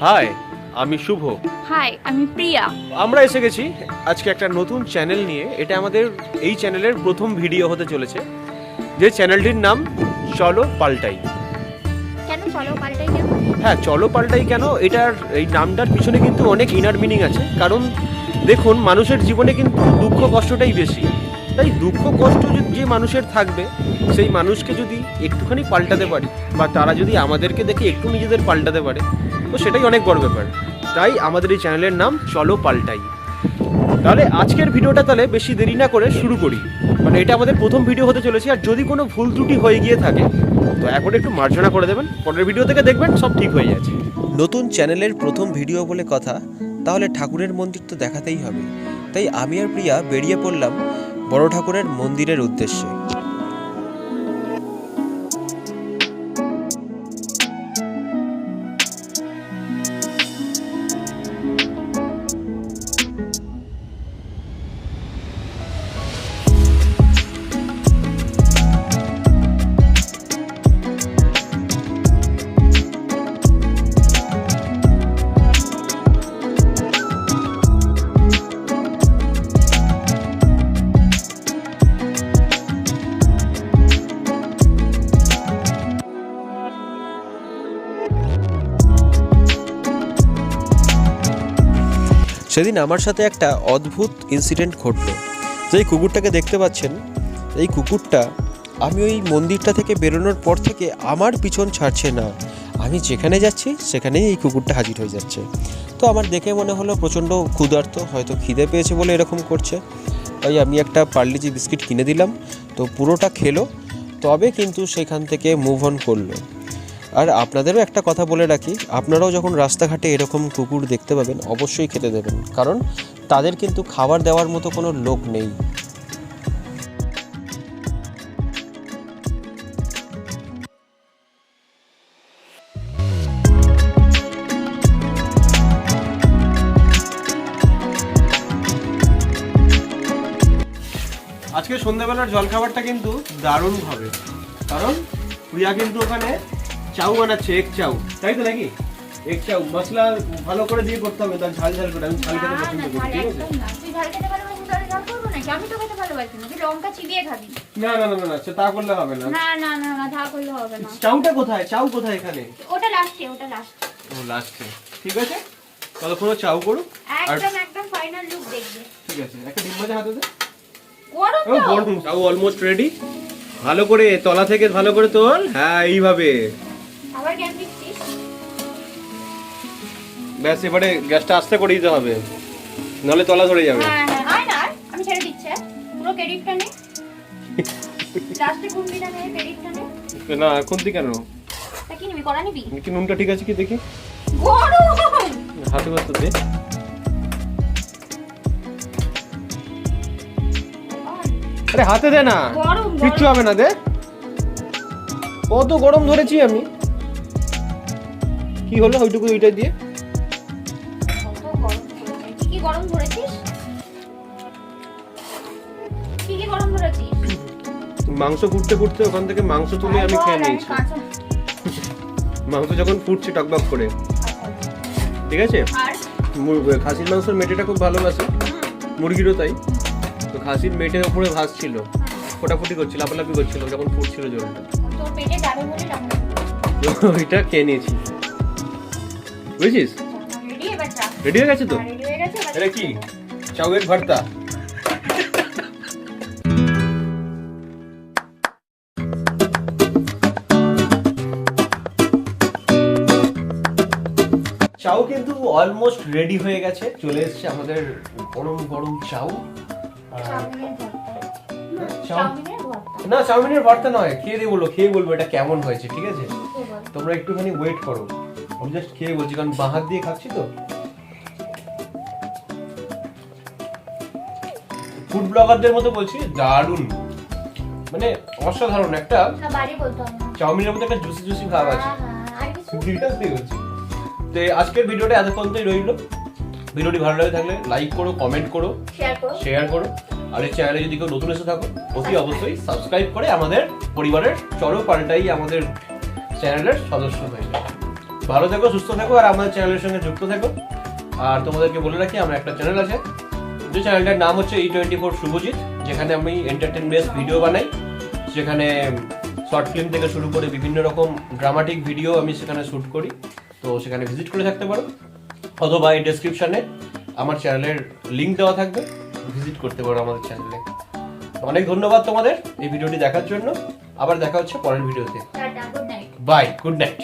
High, আমি শুভ। High, আমি প্রিয়া। আমরা এসে গেছি আজকে একটা নতুন চ্যানেল নিয়ে। এটা আমাদের এই চ্যানেলের প্রথম ভিডিও হতে চলেছে, যে চ্যানেলটির নাম চলো পাল্টাই। কেন চলো পাল্টাই কেন? হ্যাঁ, চলো পাল্টাই কেন, এটার এই নামটার পিছনে কিন্তু অনেক ইনার মিনিং আছে। কারণ দেখুন, মানুষের জীবনে কিন্তু দুঃখ কষ্টটাই বেশি। তাই দুঃখ কষ্ট যে মানুষের থাকবে, সেই মানুষকে যদি একটুখানি পাল্টাতে পারি, বা তারা যদি আমাদেরকে দেখে একটু নিজেদের পাল্টাতে পারে, তো সেটাই অনেক বড় ব্যাপার। তাই আমাদের এই চ্যানেলের নাম চলো পাল্টাই। তাহলে আজকের ভিডিওটা তাহলে বেশি দেরি না করে শুরু করি। মানে এটা আমাদের প্রথম ভিডিও হতে চলেছে, আর যদি কোনো ভুল ত্রুটি হয়ে গিয়ে থাকে তো এখন একটু মার্জনা করে দেবেন। পরের ভিডিও থেকে দেখবেন সব ঠিক হয়ে যাচ্ছে। নতুন চ্যানেলের প্রথম ভিডিও বলে কথা, তাহলে ঠাকুরের মন্দির তো দেখাতেই হবে। তাই আমি আর প্রিয়া বেরিয়ে পড়লাম বড় ঠাকুরের মন্দিরের উদ্দেশ্যে। সেদিন আমার সাথে একটা অদ্ভুত ইনসিডেন্ট ঘটলো। যেই কুকুরটাকে দেখতে পাচ্ছেন, এই কুকুরটা আমি ওই মন্দিরটা থেকে বেরোনোর পর থেকে আমার পিছন ছাড়ছে না। আমি যেখানে যাচ্ছি সেখানেই এই কুকুরটা হাজির হয়ে যাচ্ছে। তো আমার দেখে মনে হলো প্রচণ্ড ক্ষুধার্ত, হয়তো খিদে পেয়েছে বলে এরকম করছে। তাই আমি একটা পার্লিজি বিস্কিট কিনে দিলাম। তো পুরোটা খেলো, তবে কিন্তু সেখান থেকে মুভ অন করলো। আর আপনাদেরও একটা কথা বলে রাখি, আপনারাও যখন রাস্তাঘাটে এরকম কুকুর দেখতে পাবেন অবশ্যই খেতে দেবেন, কারণ তাদের কিন্তু খাবার দেওয়ার মতো কোনো লোক নেই। আজকে সন্ধ্যাবেলার জলখাবারটা কিন্তু দারুণ হবে, কারণ প্রিয়া কিন্তু ওখানে চাউ বানাচ্ছে, এগ চাউ, তাই তো নাকি? এগ চাউ মশলা ভালো করে দিয়ে করতে হবে, তার ঝাল ঝাল করে। আমি ঝাল খেতে পছন্দ করি, ঠিক আছে? তুই ঝাল খেতে ভালোবাসিস, তাহলে ঝাল করবো নাকি? আমি তো খেতে ভালোবাসি না, তুই লঙ্কা চিবিয়ে খাবি। না না না না, তা করলে হবে না। না না না না, ঝাল করলে হবে না। চাউটা কোথায়? চাউ কোথায় এখানে? ওটা লাস্টে, ওটা লাস্টে। ও লাস্টে, ঠিক আছে। তাহলে পুরো চাউ করুক, একদম একদম ফাইনাল লুক দেখবে। ঠিক আছে। একটা ডিম ভাজা হাতে দে। গরম ও তো। গরম। চাউ অলমোস্ট রেডি। ভালো করে তলা থেকে ভালো করে তোল। হ্যাঁ, এইভাবে। আবার গ্যাস দিচ্ছিস? ব্যাস, এবারে গ্যাসটা আস্তে করে দিতে হবে, নাহলে তলা ধরে যাবে। হ্যাঁ হ্যাঁ, আয় না, আমি ছেড়ে দিচ্ছি। পুরো ক্রেডিটটা নে, লাস্টে কুন্ডিটা নে, ক্রেডিটটা নে। না, এখন তুই কেন? তা কি নিবি? কড়া নিবি? কি নুনটা ঠিক আছে কি দেখি? গরম। হাতে করতে দে। আরে হাতে দে না, গরম কিচ্ছু হবে না, দে। কত গরম ধরেছি আমি। কি হলো ওইটুকু ওইটা দিয়ে? কি গরম ধরেছিস? কি গরম ধরেছিস? মাংস ফুটতে ফুটতে ওখান থেকে মাংস তুলে আমি খেয়ে নিয়েছি। মাংস যখন ফুটছে টকবক করে, ঠিক আছে। আর খাসির মাংসের মেটেটা খুব ভালোবাসে, মুরগিরও তাই। তো খাসির মেটের উপরে ভাসছিল, ফোটাফুটি করছিল, লাফালাফি করছিল যখন ফুটছিল জলটা। তোর পেটে যাবে বলে রান্না তো ওইটা খেয়ে নিয়েছি, বুঝছিস? রেডি। এবার চা রেডি হয়ে গেছে তো? রেডি হয়ে গেছে। এটা কি? চাউয়ের ভর্তা। চাউ কিন্তু অলমোস্ট রেডি হয়ে গেছে, চলে এসেছে আমাদের গরম গরম চাউ। না, চাউমিনের ভর্তা নয়, খেয়ে বলবো এটা কেমন হয়েছে, ঠিক আছে? তোমরা একটুখানি ওয়েট করো, আমি জাস্ট খেয়ে বলছি, কারণ বাঁ হাত দিয়ে খাচ্ছি তো। ফুড ব্লগারদের মতো বলছি, দারুণ, মানে অসাধারণ একটা চাউমিনের মধ্যে একটা জুসি জুসি ভাব আছে। তো আজকের ভিডিওটা এতক্ষণই রইল। ভিডিওটি ভালো লাগে থাকলে লাইক করো, কমেন্ট করো, শেয়ার করো। আর এই চ্যানেলে যদি কেউ নতুন এসে থাকো অতি অবশ্যই সাবস্ক্রাইব করে আমাদের পরিবারের চলো পাল্টাই আমাদের চ্যানেলের সদস্য হয়ে যাবে। ভালো থেকো, সুস্থ থেকো, আর আমাদের চ্যানেলের সঙ্গে যুক্ত থেকো। আর তোমাদেরকে বলে রাখি, আমার একটা চ্যানেল আছে, যে চ্যানেলটার নাম হচ্ছে E24 শুভজিৎ, যেখানে আমি এন্টারটেনমেন্ট ভিডিও বানাই। সেখানে শর্ট ফিল্ম থেকে শুরু করে বিভিন্ন রকম ড্রামাটিক ভিডিও আমি সেখানে শ্যুট করি। তো সেখানে ভিজিট করে থাকতে পারো, অথবা এই ডেসক্রিপশনে আমার চ্যানেলের লিঙ্ক দেওয়া থাকবে, ভিজিট করতে পারো আমাদের চ্যানেলে। অনেক ধন্যবাদ তোমাদের এই ভিডিওটি দেখার জন্য। আবার দেখা হচ্ছে পরের ভিডিওতে। Tata, good night. Bye, good night.